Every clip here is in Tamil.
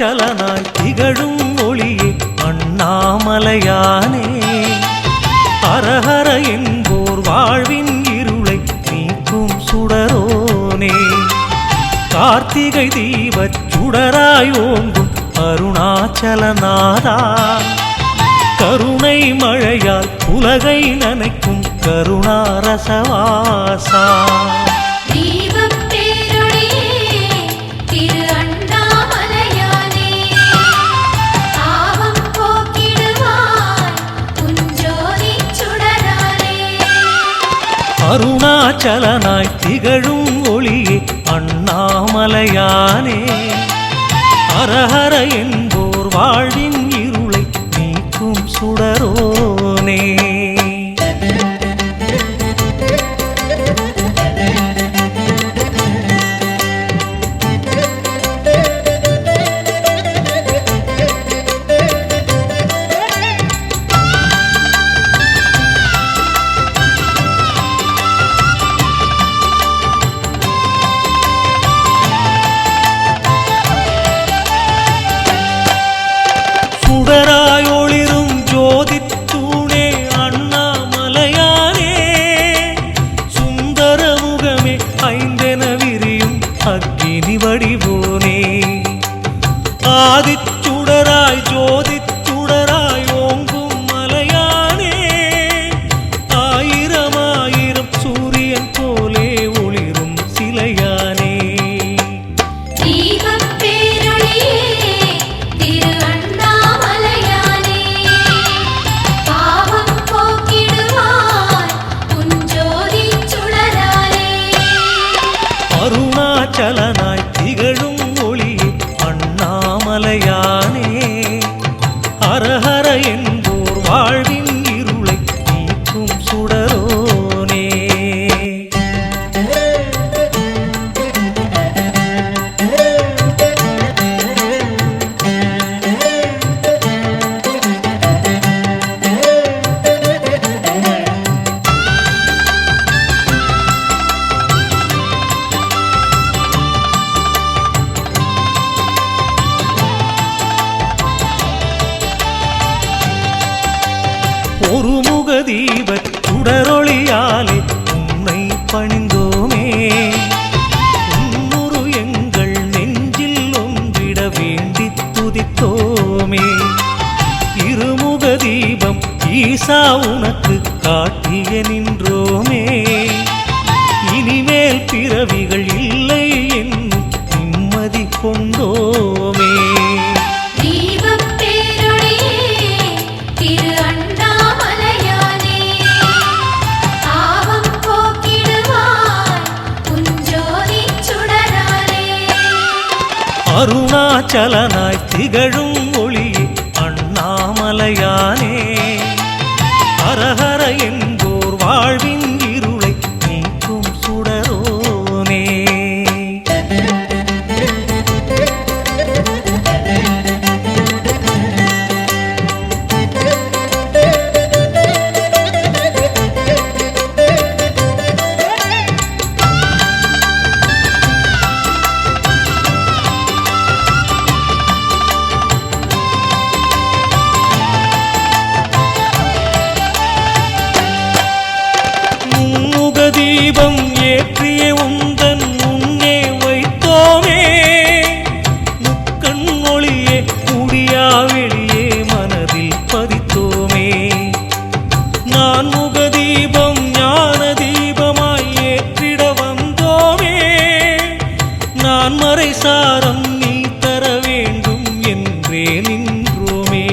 அருணாச்சலனாய் திகழும் ஒளியே அண்ணாமலையானே ஹரஹர என்போர் வாழ்வின் இருளை நீக்கும் சுடரோனே கார்த்திகை தீபச் சுடராய் ஓங்கும் அருணாச்சலநாதா கருணை மழையால் உலகை நனைக்கும் கருணாரசவாசா அருணாச்சலனாய் திகழும் ஒளியே அண்ணாமலையானே ஹரஹர என்போர் வாழ்வின் இருளை நீக்கும் சுடரோனே சுடராயொளிரும் ஜோதித்தூணே அண்ணாமலையானே சுந்தர முகமே ஐந்தென விரியும் அக்கினி வடிவோனே ஆதிச்சுடராய் ஜோதிச்சுடராய் ஓங்கும் மலையானே ஆயிரம் ஆயிரம் சூரியன் போலே ஒளிரும் சிலையானே அருணாச்சலனாய் திகழும் ஒளியே அண்ணாமலையானே ஹரஹர என்போர் வாழ்வின் இருளை நீக்கும் சுடரோனே ஒரு முக தீபச் சுடரொளியாலே உன்னை பணிந்தோமே உன்னுரு எங்கள் நெஞ்சில் ஒன்றிட வேண்டி துதித்தோமே இருமுக தீபம் ஈசா உனக்கு காட்டிய நின்றோமே இனிமேல் பிறவிகள் இல்லை என்னும் நிம்மதி கொண்டோமே அருணாச்சலனாய் திகழும் ஒளியே அண்ணாமலையானே ஹரஹர என்போர் வாழ்வின் இருளை நீக்கும் சுடரோனே தீபம் ஏற்றிய உந்தன் முன்னே வைத்தோமே முக்கண் ஒளியே முடியா வெளியே மனதில் பதித்தோமே நான் முக தீபம் ஞான தீபமாய் ஏற்றிட வந்தோமே நான் மறை சாரம் நீ தர வேண்டும் என்றே நின்றோமே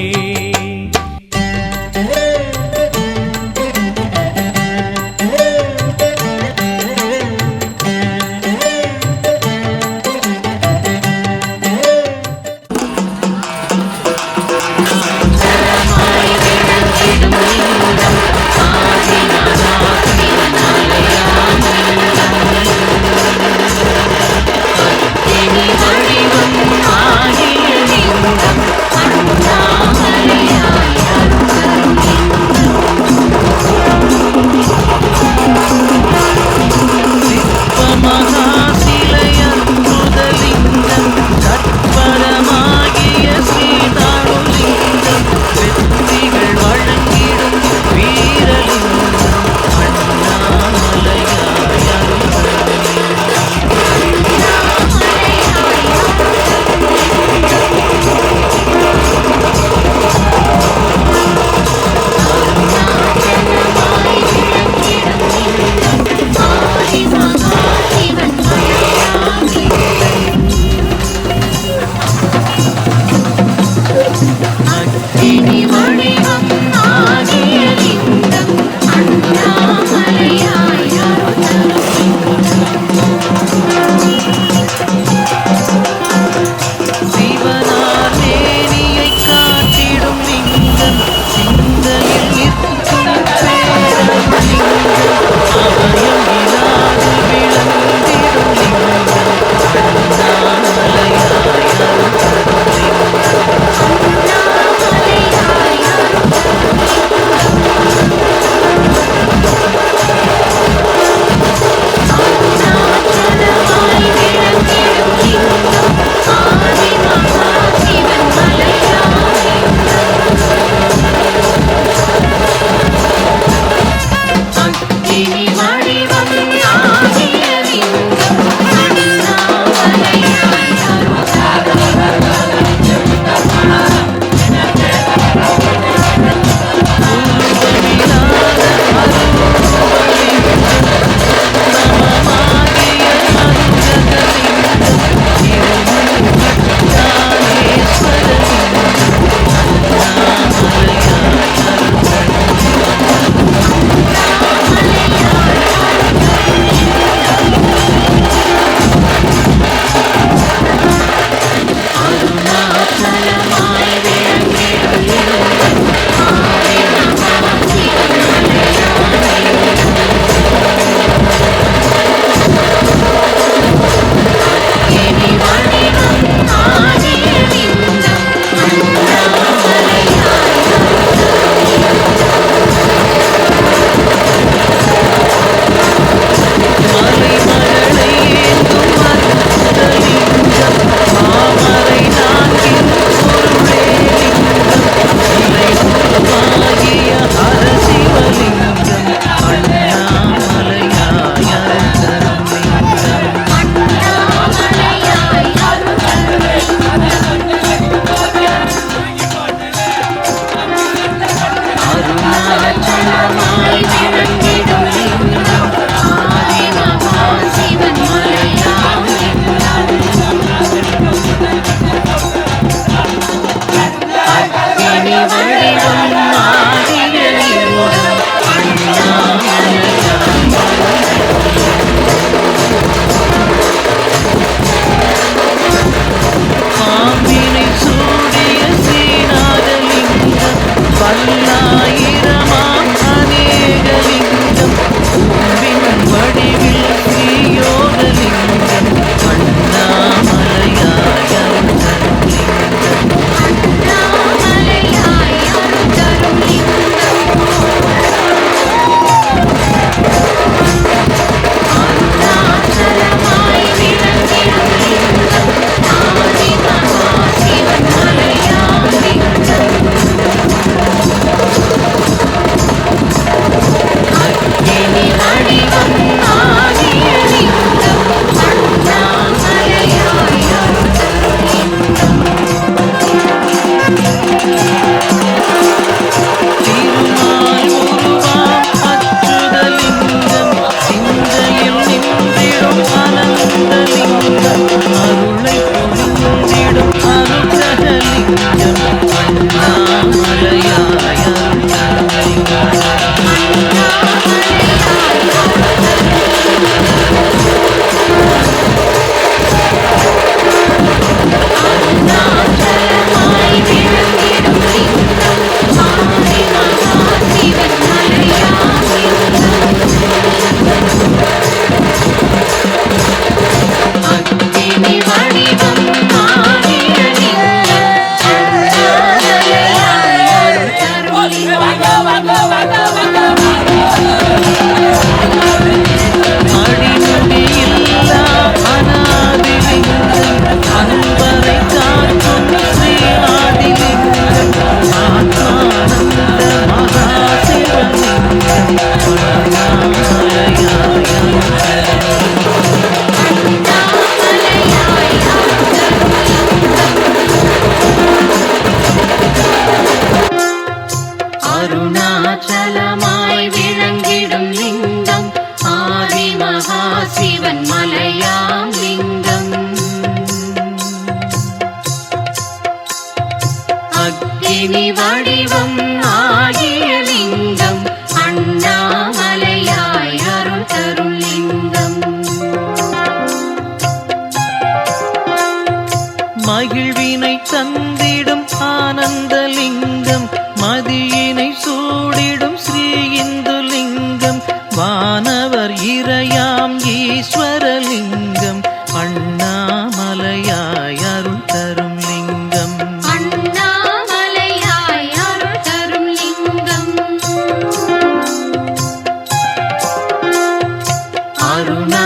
மகிழ்வினை தந்திடும் ஆனந்தலிங்கம், மதியினை சூடிடும் ஸ்ரீ இந்துலிங்கம், வானவர் இறையாம் ஈஸ்வரலிங்கம், அண்ணாமலையாய் அருள் தரும் லிங்கம். அண்ணாமலையாய் அருள் தரும் லிங்கம்.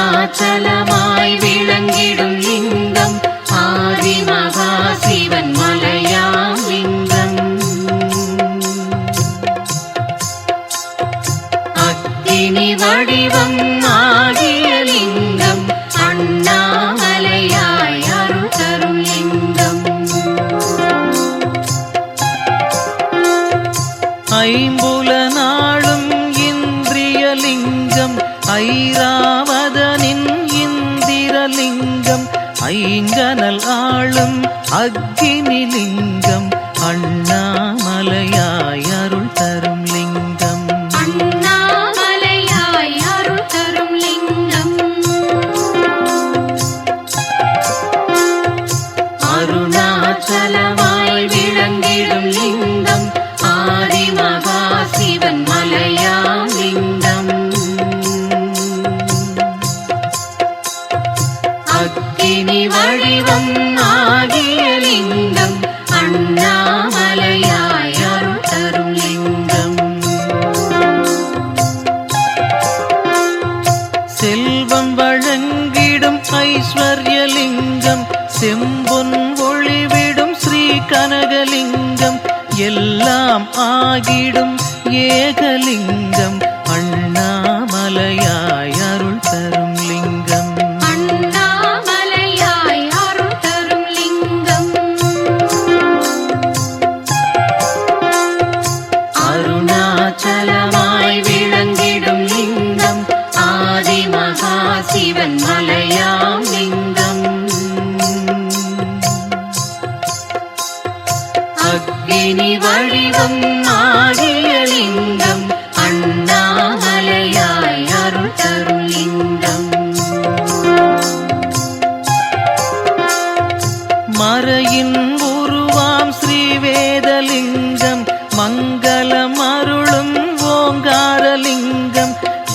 அருணாச்சலமாய் விளங்கிடும் லிங்கம், ஆதிமகா சிவன் மலையாம் லிங்கம். அக்கினி வடிவம் ஆகிய லிங்கம், அண்ணாமலையாய் அருள் தரும் லிங்கம். ஐம்புல நாளும் இந்திரிய லிங்கம், ஐராவதனின் இந்திரலிங்கம், ஐங்கனல் ஆளும் அக்கினிலிங்கம், அண்ணாமலையாய் அருள் தரும் லிங்கம். அண்ணாமலையாய் அருள் தரும் லிங்கம். அருணாச்சலமாய் விளங்கிடும் லிங்கம், ஆதிமகா சிவன் மலையாம் லிங்கம். அக்கினி வடிவம் ஆகிய லிங்கம், அண்ணாமலையாய் அருள் தரும் லிங்கம். செல்வம் வழங்கிடும் ஐஸ்வர்யலிங்கம், செம்பொன் ஒளிவிடும் ஸ்ரீ கனகலிங்கம், எல்லாம் ஆகிடும் ஏகலிங்கம், அண்ணாமலையாய் அருள் தரும் லிங்கம். அண்ணாமலையாய் அருள் தரும் லிங்கம். அருணாச்சலமாய் மங்களம் அருளும் ஓங்காரலிங்கம்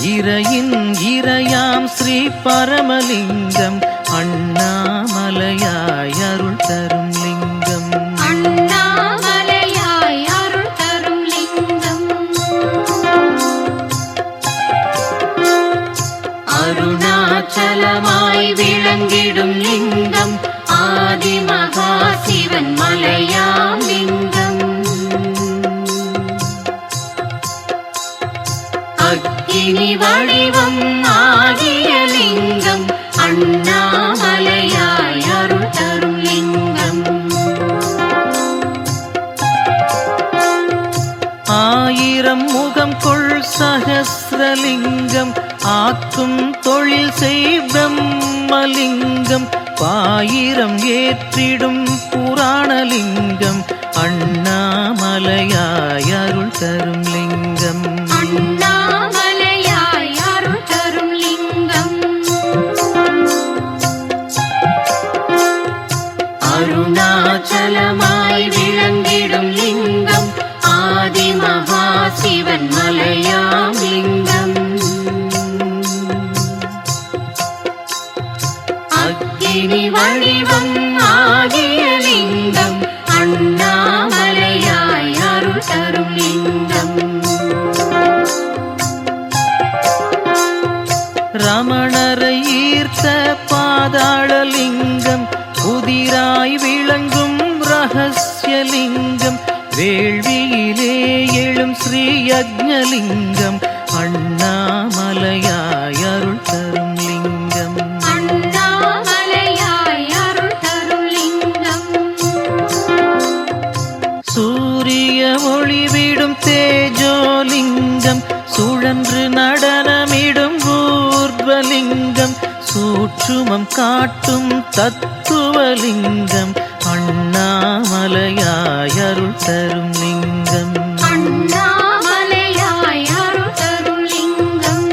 இறையின் இறையாம் ஸ்ரீ பரமலிங்கம் அண்ணாமலையாய் அருள் தரும் லிங்கம் அண்ணாமலையாய் அருள் தரும் லிங்கம் அருணாச்சலமாய் விளங்கிடும் லிங்கம் ஆதிமகா சிவன் மலையாம் லிங்கம் அக்கினி வடிவம் ஆகிய லிங்கம் அண்ணாமலையாய் அருள் தரும் லிங்கம் ஆயிரம் முகம் கொள் சகஸ்ரலிங்கம் ஆக்கும் தொழில் செய் பிரம்மலிங்கம் பாயிரம் ஏற்றிடும் புராணலிங்கம் அண்ணாமலையாய் அருள் தரும் லிங்கம் அண்ணாமலையாய் அருள் தரும் லிங்கம் அருணாச்சலமாய் விளங்கிடும் லிங்கம் ஆதிமகா சிவன் மலையாம் லிங்கம் அக்கினி வடிவம் ஆகிய லிங்கம் அண்ணாமலையாய் அருள் தரும் லிங்கம் ரமணரை ஈர்த்த பாதாளலிங்கம் புதிராய் விளங்கும் ரகசியலிங்கம் வேள்வியிலே எழும் ஸ்ரீ யக்ஞலிங்கம் அண்ணாமலையாய் அருள் தரும் லிங்கம் அண்ணாமலையாய் அருள் தரும் லிங்கம் சூரிய ஒளிவிடும் தேஜோலிங்கம் சுழன்று நடனமிடும் ஊர்வலிங்கம் சூற்றுமம் காட்டும் தத்துவலிங்கம் அண்ணாமலையாய் அருள் தரும் லிங்கம் அண்ணாமலையாய் அருள் தரும் லிங்கம்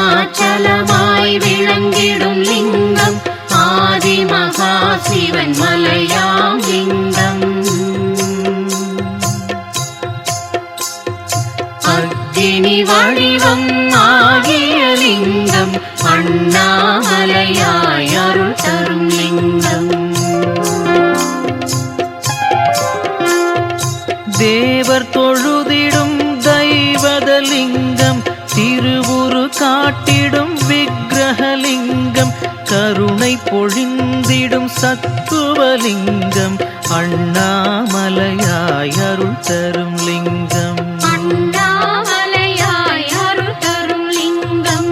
அருணாச்சலமாய் விளங்கிடும் லிங்கம் ஆதிமகா சிவன் மலையாம் லிங்கம் அக்கினி வடிவம் ஆகிய லிங்கம் அண்ணாமலையாய் அருள் தரும் லிங்கம் தேவர் தொழுதிடும் தெய்வதலிங்கம் திருவுரு காட்டிடும் விக்கிரகலிங்கம் கருணை பொழிந்திடும் சத்துவலிங்கம் அண்ணாமலையாய் அருள் தரும் லிங்கம் அண்ணாமலையாய் அருள் தரும் லிங்கம்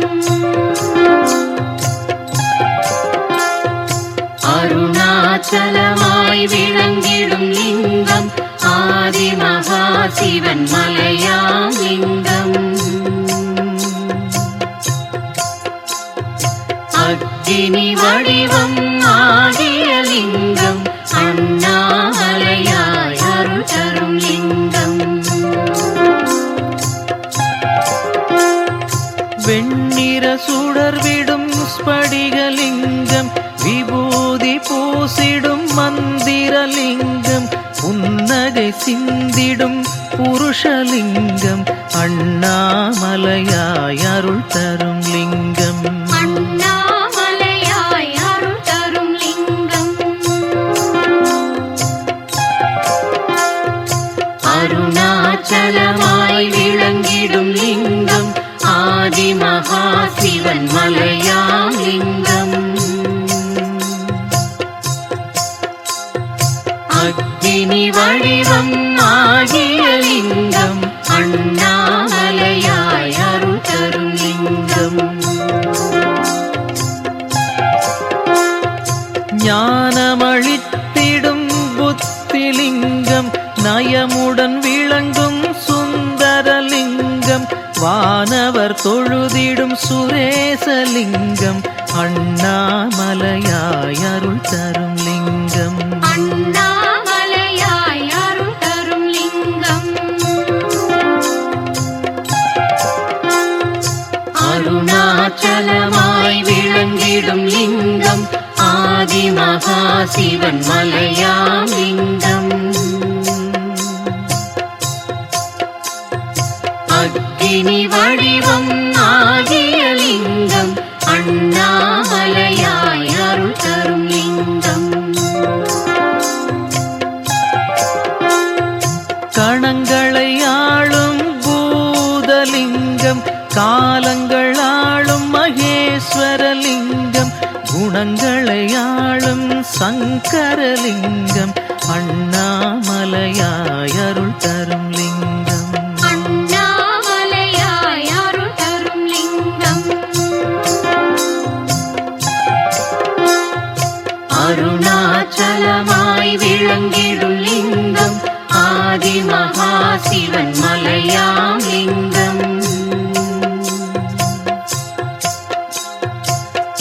அருணாச்சலமாய் விளங்கிடும் லிங்கம் ஆதிமகா சிவன் மலையாம் லிங்கம் அக்கினி வடிவம் ஆகிய லிங்கம் அண்ணாமலையாய் அருள் தரும் லிங்கம் வெண்ணிற சுடர்விடும் ஸ்படிகலிங்கம் விபூதி பூசிடும் மந்திரலிங்கம் புன்னகை சிந்திடும் புருஷலிங்கம் அண்ணாமலையாய் அருள் தரும் லிங்கம் அண்ணாமலையாய் அருள் தரும் லிங்கம் அருணாச்சலமாய் விளங்கிடும் லிங்கம் ஆதிமகா சிவன் மலையாம் லிங்கம் அக்கினி வடிவம் ஆகிய லிங்கம் அண்ணாமலையாய் அருள் தரும் லிங்கம் ஞானமளித்திடும் புத்திலிங்கம் நயமுடன் விளங்கும் சுந்தரலிங்கம் வானவர் தொழுதிடும் சுரேசலிங்கம் அண்ணாமலையாய் அருள் தரும் லிங்கம் அண்ணாமலையாய் அருள் தரும் லிங்கம் அருணாச்சலமாய் விளங்கிடும் லிங்கம் ஆதிமகா சிவன் மலையாம் காலங்களாளும் மகேஸ்வரலிங்கம் குணங்களையாளும் சங்கரலிங்கம் அண்ணாமலையாய் அருள் தரும் லிங்கம் அண்ணாமலையாய் அருள் தரும் லிங்கம் அருணாச்சலமாய் விளங்கிடும் லிங்கம் ஆதி மகா சிவன் மலையாம் லிங்கம்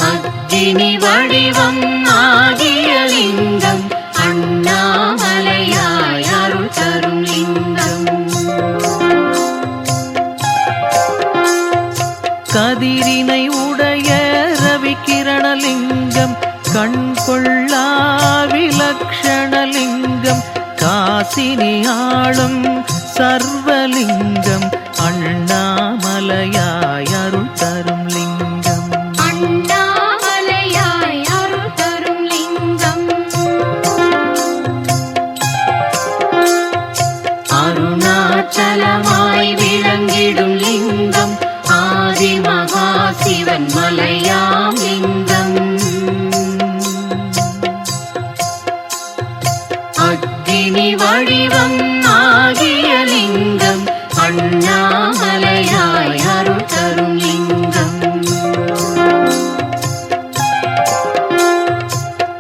அக்னி வடிவம் ஆகிய லிங்கம் அண்ணாமலையாய் அருள் தரும் லிங்கம் கதிரினை உடைய ரவிகிரணலிங்கம் கண் கொள்ளா விலக்ஷணலிங்கம் காசினி ஆளும் சர்வலிங்கம் அண்ணாமலையாய் அருள் தரும் லிங்கம் அண்ணாமலையாய் அருள் தரும் லிங்கம் அருணாச்சலமாய் விளங்கிடும் லிங்கம் ஆதி மகா சிவன் மலையாம் லிங்கம் அக்னி வடிவம் ஆகிய லிங்கம் அண்ணாமலையாய் அருள் தரும் லிங்கம்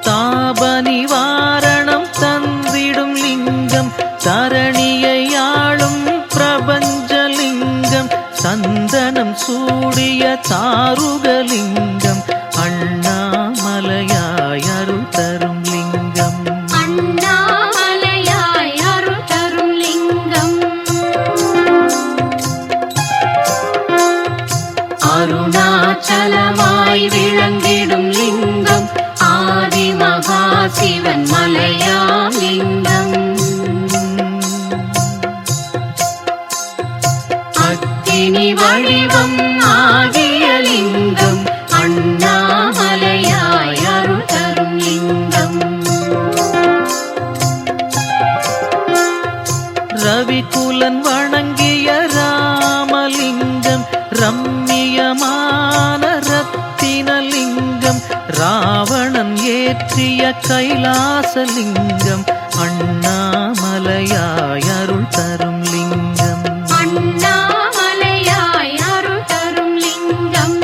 தாப நிவாரணம் தந்திடும் லிங்கம் தரணியை ஆளும் பிரபஞ்சலிங்கம் சந்தனம் சூடிய தாருகலிங்கம் அண்ணாமலையாய் அருள் தரும் லிங்கம் அண்ணாமலையாய் அருள் தரும் லிங்கம் அருணாச்சலமாய் விளங்கிடும் லிங்கம் ஆதி மகா சிவன் மலையாம் லிங்கம் அக்னி வடிவம் ஆகிய லிங்கம் அண்ணாமலையாய் அருள் தரும் லிங்கம் ரவிகுலன் வணங்கிய ராமலிங்கம் ரம்மியமான ரத்தினலிங்கம் ராவணன் ஏற்றிய கைலாசலிங்கம் அண்ணாமலையாய் அருள் தரும் லிங்கம் அண்ணாமலையாய் அருள் தரும் லிங்கம்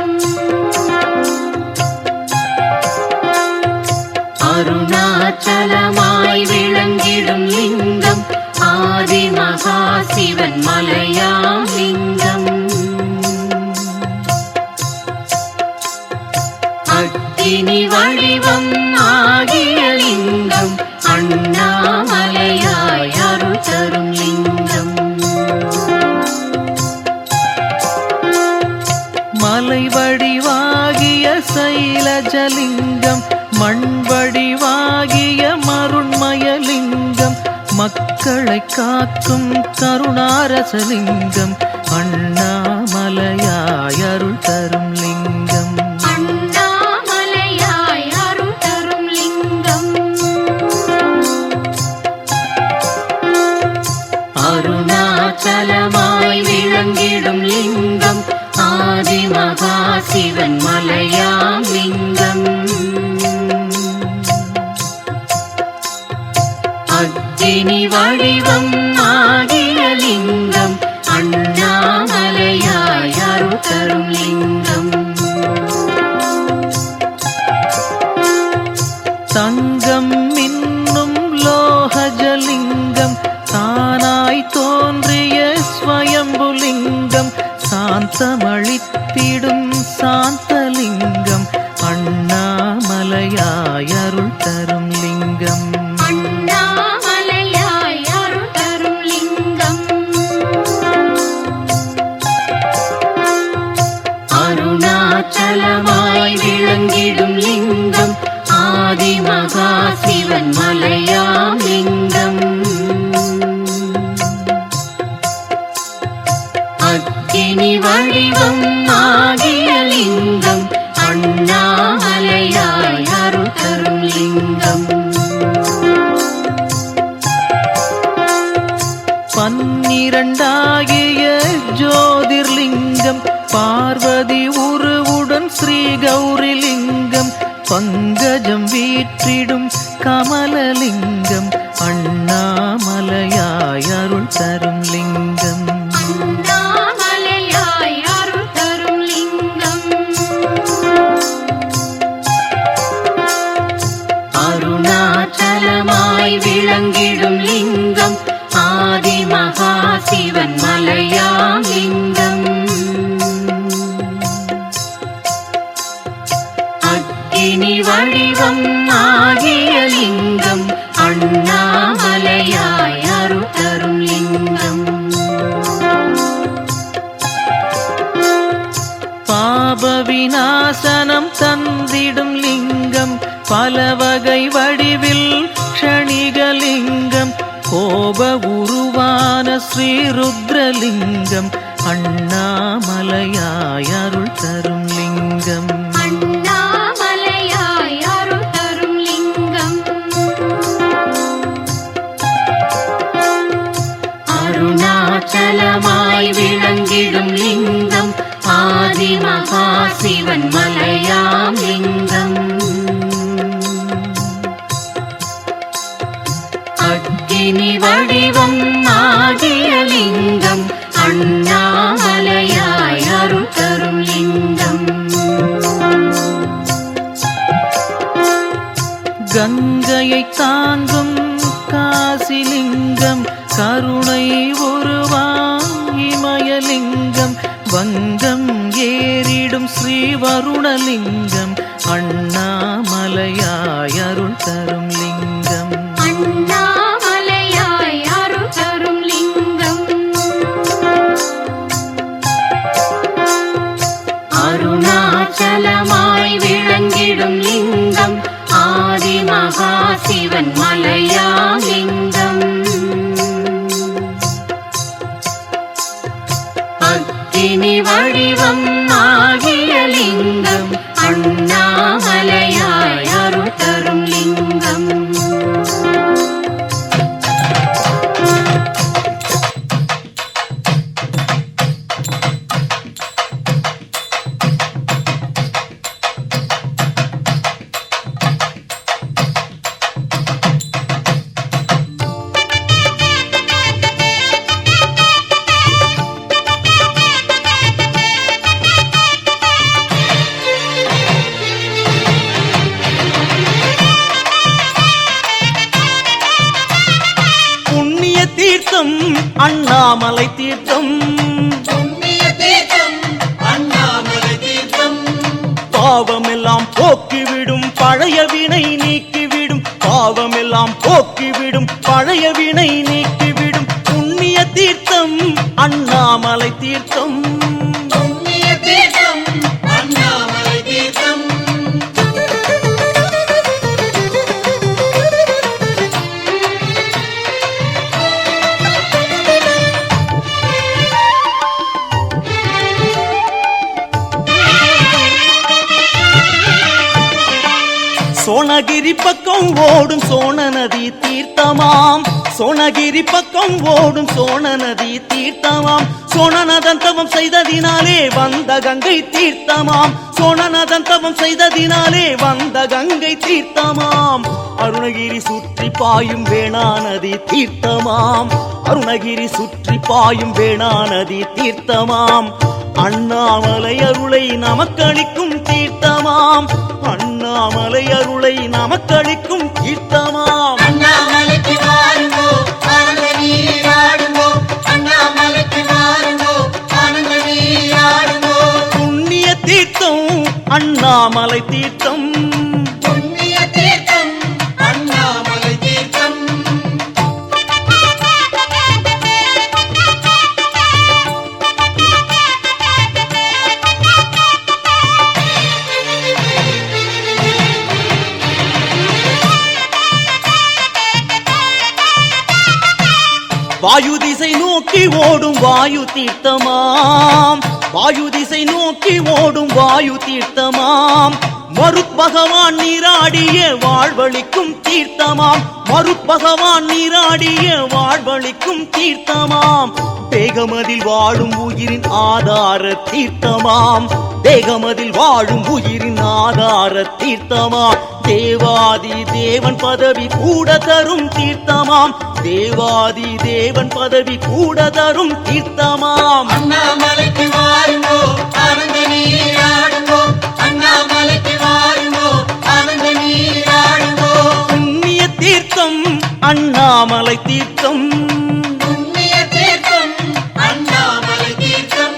அருணாச்சலமாய் விளங்கிடும் லிங்கம் ஆதி மகா சிவன் மலையாம் லிங்கம் அக்னி வடிவம் ஆகிய லிங்கம் அண்ணாமலையாய் அருள் தரும் லிங்கம் மலை வடிவாகிய சைலஜலிங்கம் மண் வடிவாகிய மருண்மயலிங்கம் மக்களை காக்கும் கருணாரசலிங்கம் அண்ணாமலையாய் அருள் தரும் லிங்கம் அண்ணாமலையாய் அருள் தரும் லிங்கம் அருணாச்சலமாய் விளங்கிடும் லிங்கம் ஆதி மகா சிவன் மலையாம் லிங்கம் அக்னி வடிவம் ஆகிய லிங்கம் அண்ணாமலையாய் அருள் தரும் லிங்கம் தங்கம் மின்னும் லோகஜலிங்கம் தானாய் தோன்றிய ஸ்வயம்புலிங்கம் சாந்தமளித்திடும் சாந்தலிங்கம் அண்ணாமலையாய் அருள் தரும் லிங்கம் அண்ணாமலையாய் அருள் தரும் லிங்கம் அருணாச்சலமாய் விளங்கிடும் லிங்கம் ஆதி மகா சிவன் மலையாம் லிங்கம் அக்னி வடிவம் ஆகிய லிங்கம் அண்ணாமலையாய் அருள் தரும் லிங்கம் பன்னிரண்டாகிய ஜோதிர்லிங்கம் பார்வதி உருவுடன் ஸ்ரீ கௌரிலிங்கம் பங்கஜம் வீற்றிடும் கமலலிங்கம் அண்ணாமலையாய் அருள் தரும் லிங்கம் அண்ணாமலையாய் அருள் தரும் லிங்கம் அருணாச்சலமாய் விளங்கிடும் லிங்கம் ஆதி மகா சிவன் மலையாம் லிங்கம் அக்கினி வடிவம் ஆகிய லிங்கம் அண்ணாமலையாய் அருள் தரும் லிங்கம் பாப விநாசனம் தந்திடும் லிங்கம் பல வகை வடிவில் க்ஷணிகலிங்கம் கோப உருவான ஸ்ரீருத்ரலிங்கம் அண்ணாமலையாய் அருள் தரும் லிங்கம் அண்ணாமலையாய் அருள் தரும் லிங்கம் அருணாச்சலமாய் விளங்கிடும் லிங்கம் ஆதி மகா சிவன் மலையாம் லிங்கம் அக்கினி வடிவம் ஆகிய லிங்கம் அண்ணாமலையாய் அருள் தரும் லிங்கம் கங்கையை தாங்கும் காசிலிங்கம் கருணை உருவாயிமயலிங்கம் வங்கம் ஏறிடும் ஸ்ரீ வருணலிங்கம் அண்ணாமலையாய் அருள் தரும் லிங்கம் அண்ணாமலையாய் அருள் தரும் லிங்கம் அருணாச்சலமாய் விளங்கிடும் லிங்கம் ஆதி மகா சிவன் மலையாம் லிங்கம் அக்கினி வடிவம் ஆகிய லிங்கம் அண்ணாமலையாய் அருள் தரும் லிங்கம் தீர்த்தம் அண்ணாமலை தீர்த்தம் அண்ணாமலை தீர்த்தம் பாவமெல்லாம் போக்கிவிடும் பழைய வினை நீக்கிவிடும் பாவமெல்லாம் போக்கிவிடும் பழைய வினை நீக்கிவிடும் புண்ணிய தீர்த்தம் அண்ணாமலை தீர்த்தம் அண்ணாமலை தீர்த்தம் சோனகிரி பக்கம் ஓடும் சோன நதி தீர்த்தமாம் சோனகிரி பக்கம் ஓடும் சோன நதி தீர்த்தமாம் சோனநாதன் தவம் செய்ததினாலே வந்த கங்கை தீர்த்தமாம் சோனநாதன் தவம் செய்ததினாலே வந்த கங்கை தீர்த்தமாம் அருணகிரி சுற்றி பாயும் வேணா நதி தீர்த்தமாம் அருணகிரி சுற்றி பாயும் வேணா நதி தீர்த்தமாம் அண்ணாமலை அருளை நமக்களிக்கும் தீர்த்தமாம் அண்ணாமலை அருளை நமக்களிக்கும் தீர்த்தமாம் அண்ணாமலைக்கு வாருங்கோ ஆனந்த நீராடுங்கோ அண்ணாமலைக்கு வாருங்கோ ஆனந்த நீராடுங்கோ புண்ணிய தீர்த்தம் அண்ணாமலை தீர்த்தம் புண்ணிய தீர்த்தம் அண்ணாமலை தீர்த்தம் வாயு திசை நோக்கி ஓடும் வாயு தீர்த்தமாம் வாயு திசை நோக்கி ஓடும் வாயு தீர்த்தமாம் மருத் பகவான் நீராடிய வாழ்வழிக்கும் தீர்த்தமாம் மறுபகவான் நீராடிய வாழ்வளிக்கும் தீர்த்தமாம் தேகமதில் வாழும் உயிரின் ஆதார தீர்த்தமாம் தேகமதில் வாழும் உயிரின் ஆதார தீர்த்தமாம் தேவாதி தேவன் பதவி கூட தரும் தீர்த்தமாம் தேவாதி தேவன் பதவி கூட தரும் தீர்த்தமாம் அண்ணாமலைக்கு வாருங்கோ ஆனந்த நீராடுங்கோ அண்ணாமலைக்கு வாருங்கோ ஆனந்த நீராடுங்கோ புண்ணிய தீர்த்தம் அண்ணாமலை தீர்த்தம் புண்ணிய தீர்த்தம் அண்ணாமலை தீர்த்தம்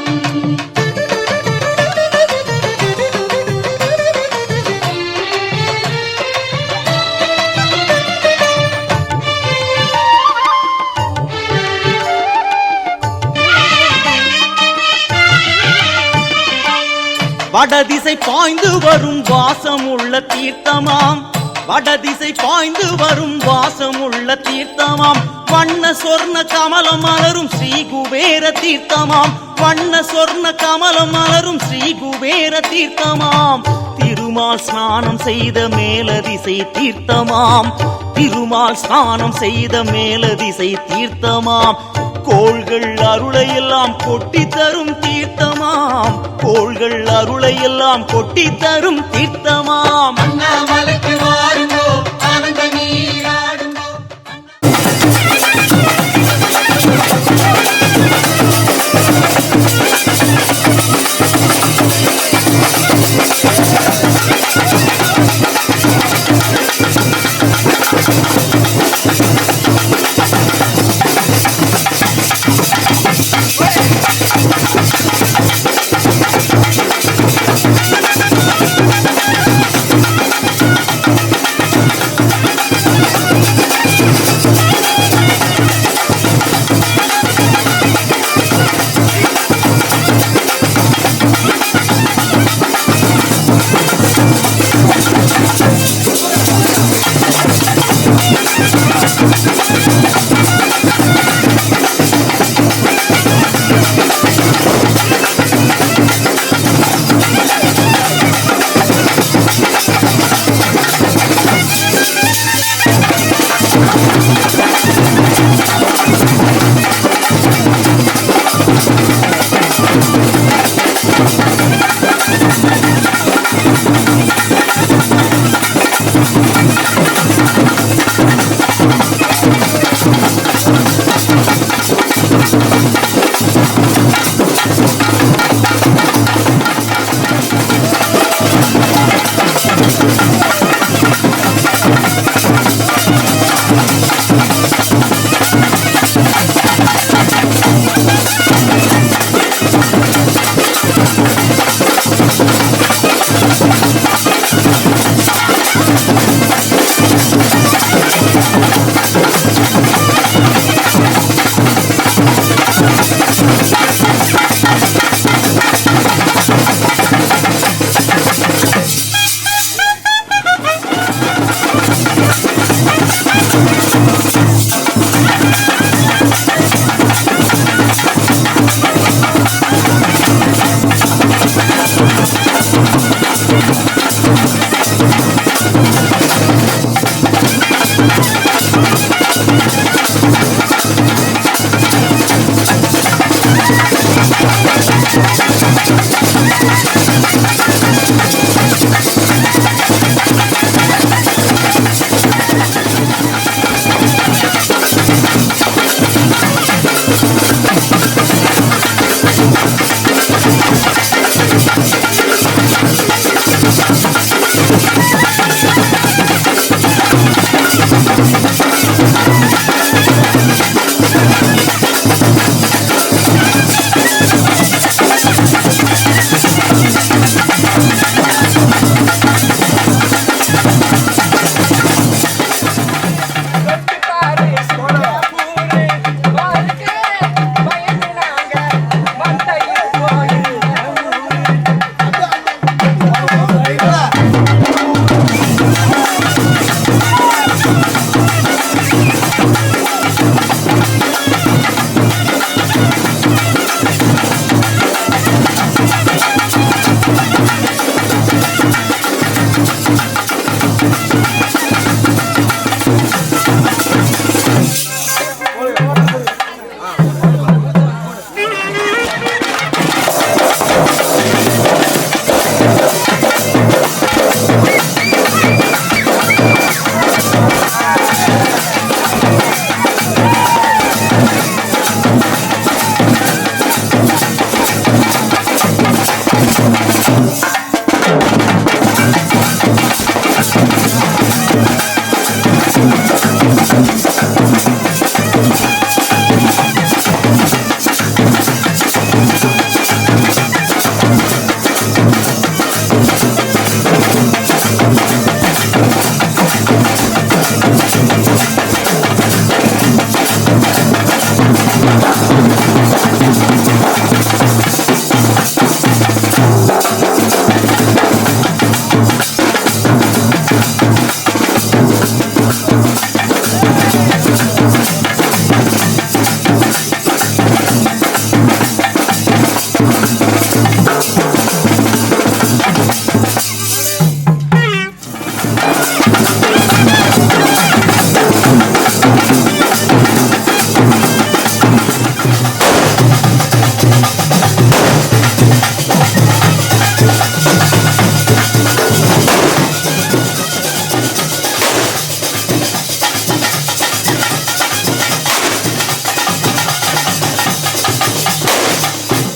வடதிசை பாய்ந்து வரும் வாசமுள்ள தீர்த்தமாம் வடதிசை பாய்ந்து வரும் வாசமுள்ள தீர்த்தமாம் வண்ண சொர்ண கமலம் மலரும் ஸ்ரீ குபேர தீர்த்தமாம் வண்ண சொர்ண கமலம் மலரும் ஸ்ரீ குபேர தீர்த்தமாம் திருமால் ஸ்நானம் செய்த மேலதிசை தீர்த்தமாம் திருமால் ஸ்நானம் செய்த மேலதிசை தீர்த்தமாம் கோள்கள் அருளையெல்லாம் கொட்டி தரும் தீர்த்தமாம் கோள்கள் அருளையெல்லாம் கொட்டி தரும் தீர்த்தமாம் அண்ணாமலைக்கு வாருங்கோ